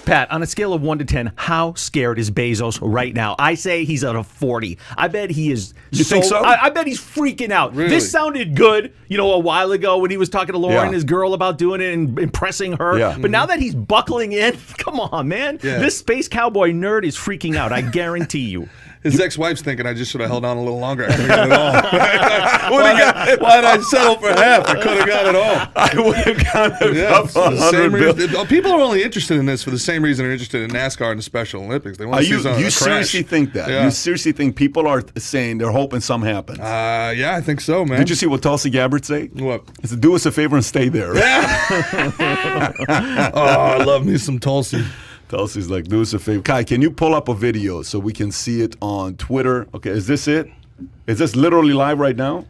Pat, on a scale of 1 to 10, how scared is Bezos right now? I say he's at a 40. I bet he is. You think so? I bet he's freaking out. Really? This sounded good, a while ago when he was talking to Laura and his girl about doing it and impressing her. Yeah. But now that he's buckling in, come on, man. Yeah. This space cowboy nerd is freaking out. I guarantee you. His ex-wife's thinking I just should have held on a little longer. I could have got it all. Why'd I settle for half? I could have got it all. I would have gotten Yeah, a same 100 billion. reason. People are only interested in this for the same reason they're interested in NASCAR and the Special Olympics. They want to see You seriously think that? Yeah. You seriously think people are saying they're hoping something happens? Yeah, I think so, man. Did you see what Tulsi Gabbard say? What? He said, do us a favor and stay there. Oh, I love me some Tulsi. Tulsi's like, do us a favor. Kai, can you pull up a video so we can see it on Twitter? Okay, is this it? Is this literally live right now?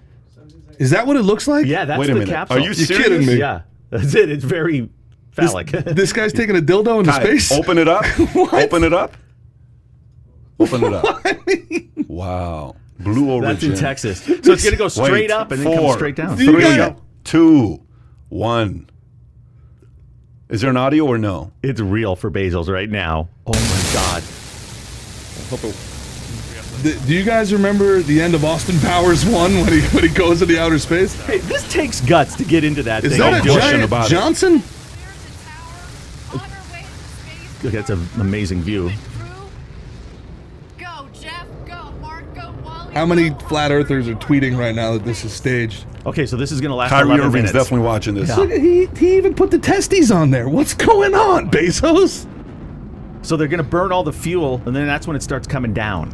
Is that what it looks like? Yeah, that's Wait a the minute. capsule. Are you You're serious? kidding me. Yeah, that's it. It's very phallic. This guy's taking a dildo into Kai, space? open it up. What? Open it up. Open it up. Wow. Blue origin. That's in Texas. So it's going to go straight Wait, up and then come 4, straight down. 3, 2, 1. Is there an audio or no? It's real for Bezos right now. Oh my God. Do you guys remember the end of Austin Powers 1 when he goes to the outer space? Hey, this takes guts to get into that Is thing. that a No question giant about it. Johnson? Look, that's an amazing view. Go, Jeff. Go, Mark. Go, Wally. How many flat earthers are tweeting right now that this is staged? Okay, so this is going to last Kyrie 11 Irving's minutes. definitely watching this. Yeah. Look, he even put the testes on there. What's going on, Bezos? So they're going to burn all the fuel, and then that's when it starts coming down.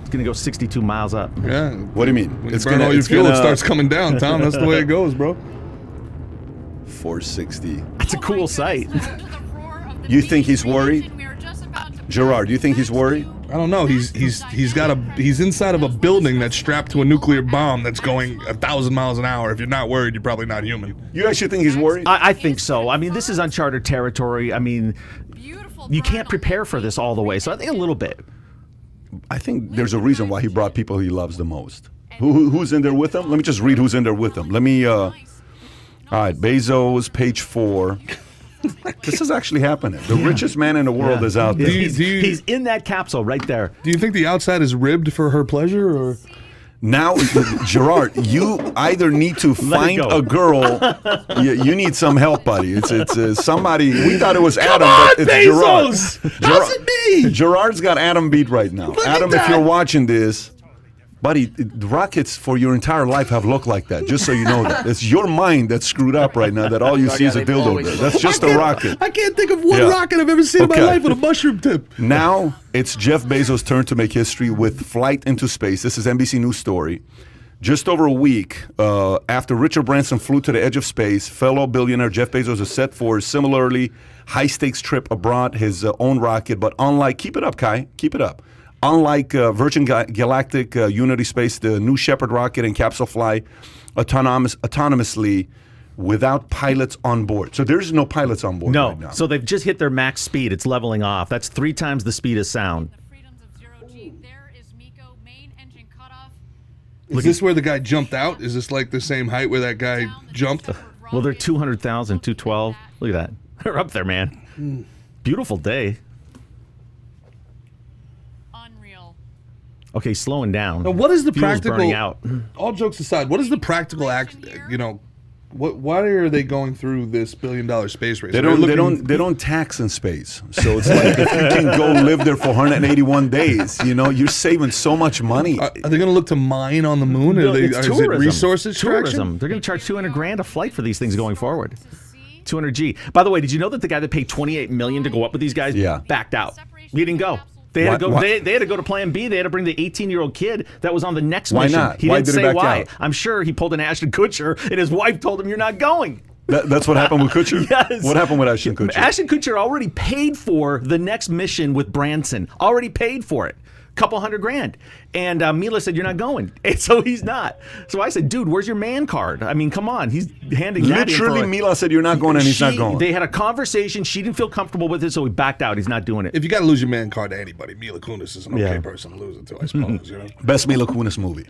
It's going to go 62 miles up. Yeah. What do you mean? When you burn all your fuel, it starts coming down, Tom. That's the way it goes, bro. 460. It's a cool sight. You think he's worried? Gerard, do you think he's worried? I don't know. He's inside of a building that's strapped to a nuclear bomb that's going 1,000 miles an hour. If you're not worried, you're probably not human. You actually think he's worried? I think so. I mean, this is uncharted territory. I mean, you can't prepare for this all the way, so I think a little bit. I think there's a reason why he brought people he loves the most. Who's in there with him? Let me just read who's in there with him. Let me, all right, Bezos, page 4. This is actually happening. The richest man in the world is out there. He's in that capsule right there. Do you think the outside is ribbed for her pleasure, or? Now, Gerard, you either need to find go. a girl. You need some help, buddy. It's somebody. We thought it was Adam, on, but it's Bezos! Gerard. How's it be? Gerard's got Adam beat right now. Look Adam, at if you're that. watching this, buddy, the rockets for your entire life have looked like that. Just so you know that it's your mind that's screwed up right now. That all you see is a dildo. There. That's just a rocket. I can't think of one Yeah. rocket I've ever seen in Okay. my life with a mushroom tip. Now it's Jeff Bezos' turn to make history with flight into space. This is NBC News story. Just over a week after Richard Branson flew to the edge of space, fellow billionaire Jeff Bezos is set for a similarly high-stakes trip abroad, his own rocket. But unlike, keep it up, Kai, keep it up. Unlike Virgin Galactic, Unity Space, the New Shepard rocket and capsule fly autonomously without pilots on board. So there's no pilots on board right now. So they've just hit their max speed. It's leveling off. That's 3 times the speed of sound. Is this where the guy jumped out? Is this like the same height where that guy jumped? Well, they're 200,000, 212. Look at that. They're up there, man. Beautiful day. Unreal. Okay, slowing down. Now, what is the Fuel's practical? burning out. All jokes aside, what is the practical act? You know, why are they going through this $1 billion space race? They don't tax in space. So it's like if you can go live there for 181 days, you're saving so much money. Are they going to look to mine on the moon? No, Is it's it tourism. resource extraction? Tourism. They're going to charge $200,000 a flight for these things going forward. 200G. By the way, did you know that the guy that paid $28 million to go up with these guys backed out? He didn't go. They had to go. They had to go to Plan B. They had to bring the 18-year-old kid that was on the next mission. Why not? He Why didn't did he say back why. out? I'm sure he pulled an Ashton Kutcher, and his wife told him, "You're not going." That's what happened with Kutcher? Yes. What happened with Ashton Kutcher? Ashton Kutcher already paid for the next mission with Branson. Already paid for it. Couple $100,000. And Mila said, "You're not going." And so he's not. So I said, "Dude, where's your man card? I mean, come on." He's handing that in Literally, for Mila said, "You're not going," and he's not going. They had a conversation. She didn't feel comfortable with it, so he backed out. He's not doing it. If you got to lose your man card to anybody, Mila Kunis is an okay person to lose it to, I suppose. Best Mila Kunis movie.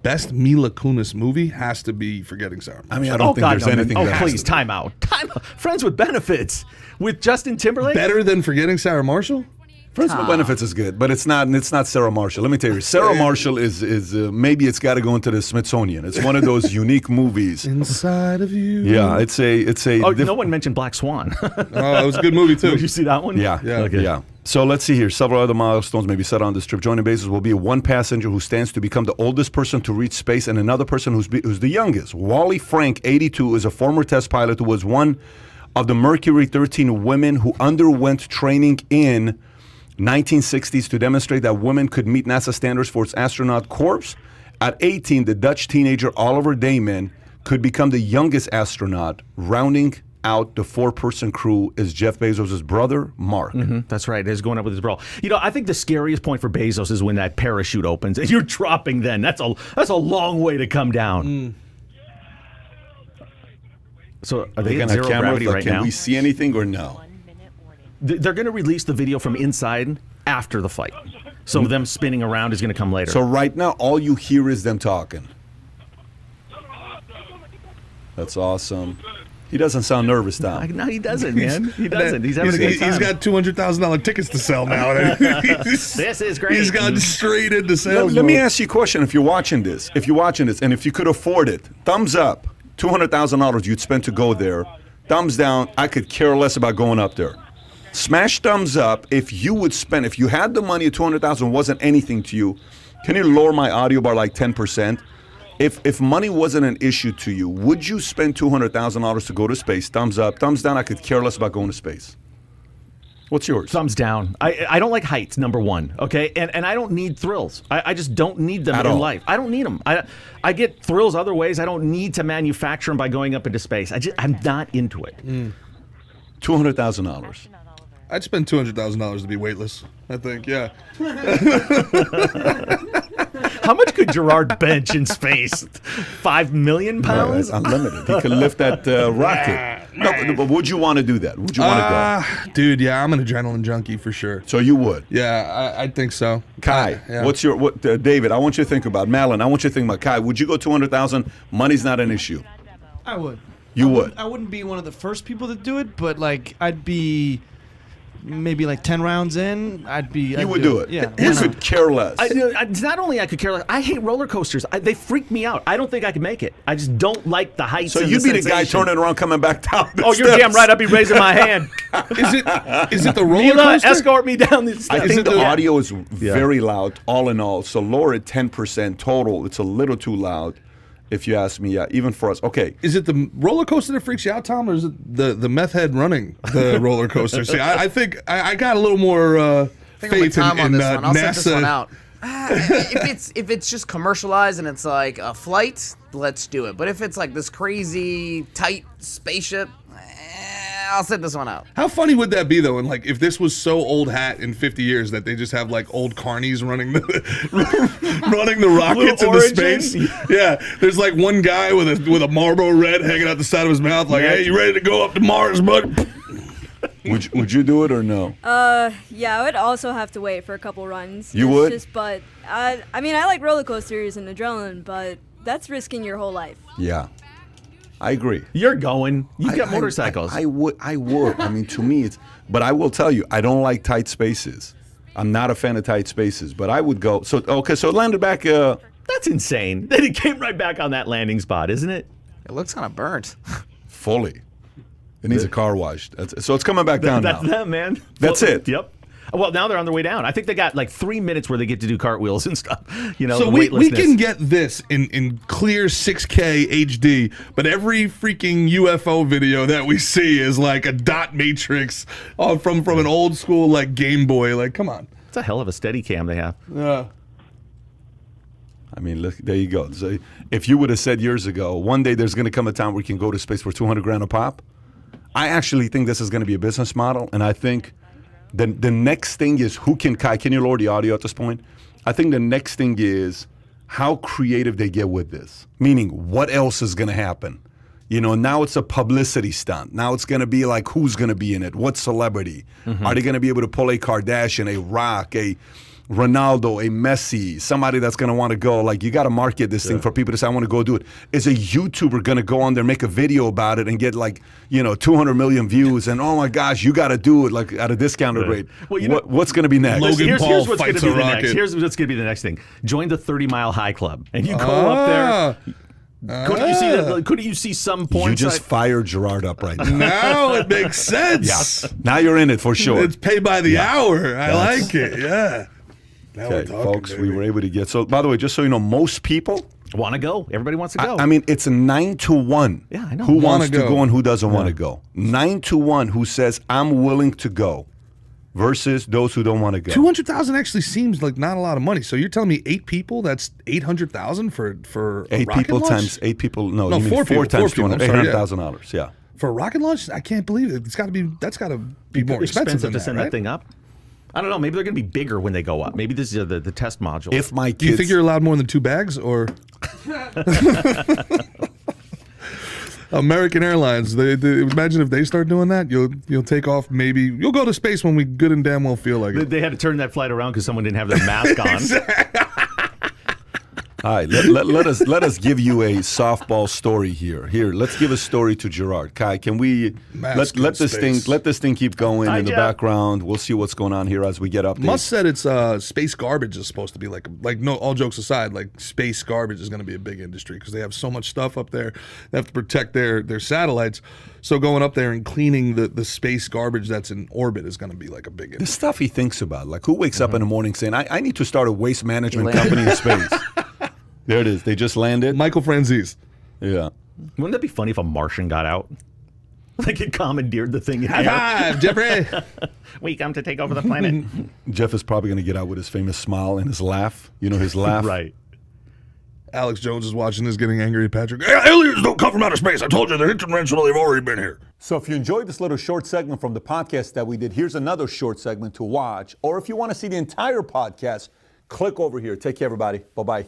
Best Mila Kunis movie has to be Forgetting Sarah. I mean, I don't think there's anything. Oh, that please, has to be. time out. Time out. Friends with Benefits with Justin Timberlake. Better than Forgetting Sarah Marshall? Friends with Benefits is good, but it's not Sarah Marshall. Let me tell you, Sarah Marshall is maybe it's got to go into the Smithsonian. It's one of those unique movies. Inside of you. Yeah, it's a. Oh, no one mentioned Black Swan. Oh, it was a good movie too. Did you see that one? Yeah, Yeah. Okay. yeah. So let's see here. Several other milestones may be set on this trip. Joining Bezos will be one passenger who stands to become the oldest person to reach space, and another person who's the youngest. Wally Frank, 82, is a former test pilot who was one of the Mercury 13 women who underwent training in 1960s to demonstrate that women could meet NASA standards for its astronaut corps. At 18, the Dutch teenager Oliver Damon could become the youngest astronaut. Rounding out the 4-person crew is Jeff Bezos' brother, Mark. That's right. He's going up with his bro. You know, I think the scariest point for Bezos is when that parachute opens and you're dropping. Then that's a long way to come down. So are they in zero gravity right now? Can we see anything or no? They're going to release the video from inside after the flight. So them spinning around is going to come later. So right now, all you hear is them talking. That's awesome. He doesn't sound nervous, Tom. No, he doesn't, man. He doesn't. He's having a good time. He's got $200,000 tickets to sell now. This is great. He's gone straight into sales. Let me ask you a question. If you're watching this, and if you could afford it, thumbs up, $200,000 you'd spend to go there. Thumbs down, I could care less about going up there. Smash thumbs up if you would spend, if you had the money, $200,000 wasn't anything to you. Can you lower my audio by like 10%? If money wasn't an issue to you, would you spend $200,000 to go to space? Thumbs up. Thumbs down, I could care less about going to space. What's yours? Thumbs down. I don't like heights, number one, okay? And I don't need thrills. I just don't need them in life. I don't need them. I get thrills other ways. I don't need to manufacture them by going up into space. I'm not into it. $200,000. I'd spend $200,000 to be weightless, I think, yeah. How much could Gerard bench in space? 5 million pounds? Right, unlimited. He could lift that rocket. No, but would you want to do that? Would you want to go? Dude, yeah, I'm an adrenaline junkie for sure. So you would? Yeah, I think so. Kai, yeah. what's your David? I want you to think about Malin. I want you to think about Kai. Would you go 200,000? Money's not an issue. I would. You would. I wouldn't be one of the first people to do it, but like I'd be maybe like 10 rounds in. You would do it. Yeah. You could care less. It's not only I could care less. I hate roller coasters. They freak me out. I don't think I could make it. I just don't like the heights. So and you'd the be the guy sensation. turning around, coming back down. Oh, you're damn right. I'd be raising my hand. Is it the roller Mila, coaster? escort me down these steps. I think the audio is very loud, all in all. So lower it 10% total. It's a little too loud, if you ask me. Yeah, even for us. Okay. Is it the roller coaster that freaks you out, Tom, or is it the meth head running the roller coaster? See, I think I got a little more faith in this one. I'll set this one NASA. out. If it's just commercialized and it's like a flight, let's do it. But if it's like this crazy tight spaceship, I'll set this one out. How funny would that be though? And like, if this was so old hat in 50 years that they just have like old carnies running the running the rockets into space. Yeah, there's like one guy with a Marlboro Red hanging out the side of his mouth, like, "Hey, you ready to go up to Mars, bud?" Would you do it or no? Yeah, I would also have to wait for a couple runs. You would? But I mean, I like roller coasters and adrenaline, but that's risking your whole life. Yeah. I agree. You're going. You've got motorcycles. I would. I mean, to me, it's. But I will tell you, I don't like tight spaces. I'm not a fan of tight spaces. But I would go. So okay. So it landed back. That's insane. Then it came right back on that landing spot, isn't it? It looks kind of burnt. Fully. It needs a car wash. So it's coming back down That's now. them, man. That's it. Yep. Well, now they're on their way down. I think they got like 3 minutes where they get to do cartwheels and stuff. You know, So the we weightlessness. can get this in clear 6K HD, but every freaking UFO video that we see is like a dot matrix from an old school like Game Boy. Like, come on. It's a hell of a steady cam they have. I mean, look, there you go. So if you would have said years ago, one day there's going to come a time where you can go to space for 200 grand a pop, I actually think this is going to be a business model, and I think the next thing is can you lower the audio at this point? I think the next thing is how creative they get with this, meaning what else is going to happen? You know, now it's a publicity stunt. Now it's going to be like, who's going to be in it? What celebrity? Are they going to be able to pull a Kardashian, a Rock, a Ronaldo, a Messi, somebody that's going to want to go. Like, you got to market this thing for people to say, I want to go do it. Is a YouTuber going to go on there, make a video about it, and get 200 million views? And oh my gosh, you got to do it like at a discounted rate. Well, what's going to be next? Logan Paul here's what's going fights to be a the rocket. next. Here's what's going to be the next thing. Join the 30 Mile High Club, and you go up there. Couldn't you see some porn? You just fired Gerard up right now. Now it makes sense. Yeah. Now you're in it for sure. It's pay by the hour. I like it. Yeah. Now we're Okay, talking, folks, baby. we were able to get. So, by the way, just so you know, most people want to go. Everybody wants to go. I mean, it's a 9-1. Yeah, I know. Who wants Wanna to go. go and who doesn't want to go? 9-1 who says, I'm willing to go versus those who don't want to go. 200,000 actually seems like not a lot of money. So you're telling me 8 people? That's 800,000 for a 8 rocket people launch? times 8 people. No, No, you mean 4 people, 4 times 4 people, I'm sorry, $800,000. Yeah. For a rocket launch? I can't believe it. That's got to be more expensive than to that, send right? that thing up. I don't know. Maybe they're going to be bigger when they go up. Maybe this is the test module. If my kids, Do you think you're allowed more than 2 bags, or American Airlines? They imagine if they start doing that, you'll take off. Maybe you'll go to space when we good and damn well feel like it. They had to turn that flight around because someone didn't have their mask on. all right, let us give you a softball story here. Here, let's give a story to Gerard. Kai, can we Mask let in this space. thing keep going Hi, in the Jeff. background? We'll see what's going on here as we get updates. Musk said it's space garbage is supposed to be like no, all jokes aside, like space garbage is going to be a big industry because they have so much stuff up there. They have to protect their satellites. So going up there and cleaning the space garbage that's in orbit is going to be like a big The industry. stuff he thinks about, like who wakes up in the morning saying, I need to start a waste management company in space. There it is. They just landed. Michael Franzese. Yeah. Wouldn't that be funny if a Martian got out? Like it commandeered the thing in air. Hi, Jeffrey. We come to take over the planet. Jeff is probably going to get out with his famous smile and his laugh. You know, his laugh. Right. Alex Jones is watching this, getting angry at Patrick. Aliens don't come from outer space. I told you they're interdimensional. They've already been here. So if you enjoyed this little short segment from the podcast that we did, here's another short segment to watch. Or if you want to see the entire podcast, click over here. Take care, everybody. Bye-bye.